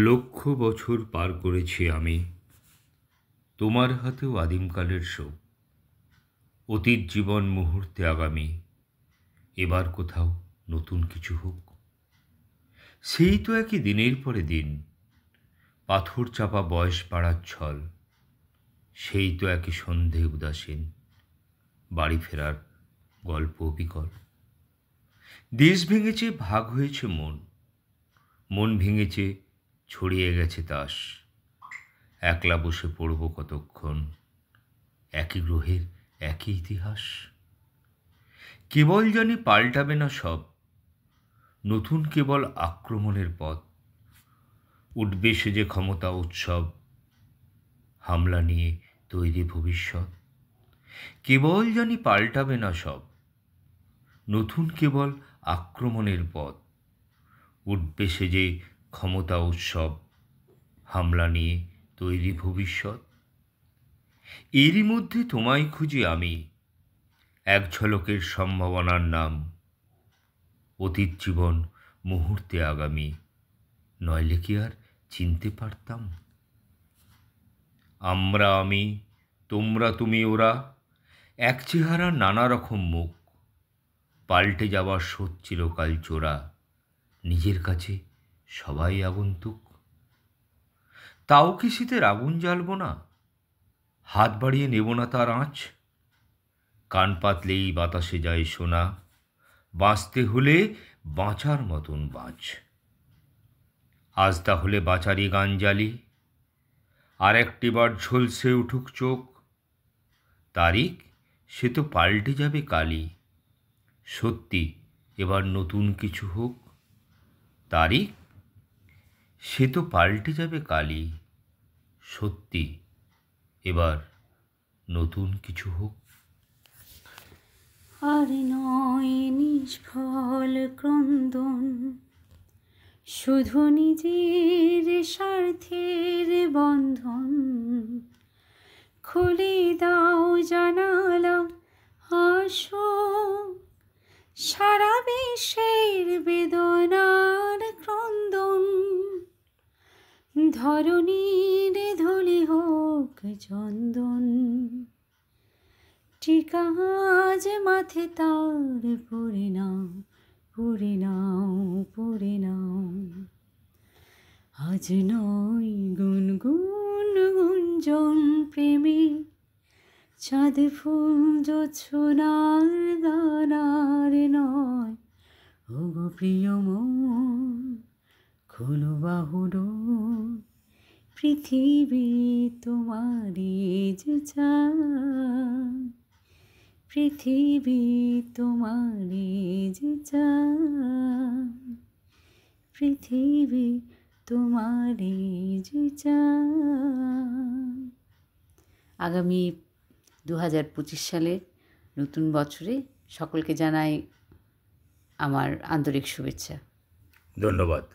লক্ষ বছর পার করেছি আমি, তোমার হাতেও আদিমকালের শোক। অতীত জীবন মুহূর্তে আগামী, এবার কোথাও নতুন কিছু হোক। সেই তো একই দিনের পরে দিন, পাথর চাপা বয়স পাড়ার ছল। সেই তো একই সন্ধে উদাসীন, বাড়ি ফেরার গল্প বিকল। দেশ ভেঙেছে, ভাগ হয়েছে মন, মন ভেঙেছে, ছড়িয়ে গেছে তাস। একলা বসে পড়ব কতক্ষণ, একই গ্রহের একই ইতিহাস। কেবল জানি পাল্টাবে না সব, নতুন কেবল আক্রমণের পথ। উঠবে সে যে ক্ষমতা উৎসব, হামলা নিয়ে তৈরি ভবিষ্যৎ। কেবল জানি পাল্টাবে না সব, নতুন কেবল আক্রমণের পথ। উঠবে সে যে ক্ষমতা উৎসব, হামলা নিয়ে তৈরি ভবিষ্যৎ। এরই মধ্যে তোমায় খুঁজি আমি, এক ঝলকের সম্ভাবনার নাম। অতীত জীবন মুহূর্তে আগামী, নইলে কি আর চিনতে পারতাম? আমরা আমি, তোমরা তুমি ওরা, এক চেহারা নানা রকম মুখ। পাল্টে যাওয়ার স্রোত চিরকাল চোরা, নিজের কাছে সবাই আগন্তুক। তাও কি শীতের আগুন জ্বালব না, হাত বাড়িয়ে নেব না তার আঁচ। কান পাতলেই বাতাসে যায় শোনা, বাঁচতে হলে বাঁচার মতন বাঁচ। আজ তাহলে বাঁচারই গান জ্বালি, আর একটিবার ঝলসে উঠুক চোখ। তারিখ সে তো পাল্টে যাবে কালই, সত্যি এবার নতুন কিছু হোক। তারিখ সে তো পাল্টে যাবে কালই, সত্যি এবার নতুন কিছু হোক। আর নয় নিষ্ফল ক্রন্দন, শুধু নিজের স্বার্থের বন্ধন। খুলে দাও জানালা, আসো সারা বিশ্বের বেদনার ক্রন্দন। ধরণীর ধুলি হোক চন্দন, টিকা আজ মাথে তার পরে নাও, পরে নাও, পরে নাও। আজ নয় গুনগুন গুঞ্জন প্রেমী, চাঁদ ফুল জোছনার গানার নয়। ওগো প্রিয় মন, খোলো বাহুডোর, পৃথিবী তোমারই যে চায়। পৃথিবী তোমারই যে চায়, পৃথিবী তোমারই যে চায়। আগামী 2025 সালের নতুন বছরে সকলকে জানাই আমার আন্তরিক শুভেচ্ছা। ধন্যবাদ।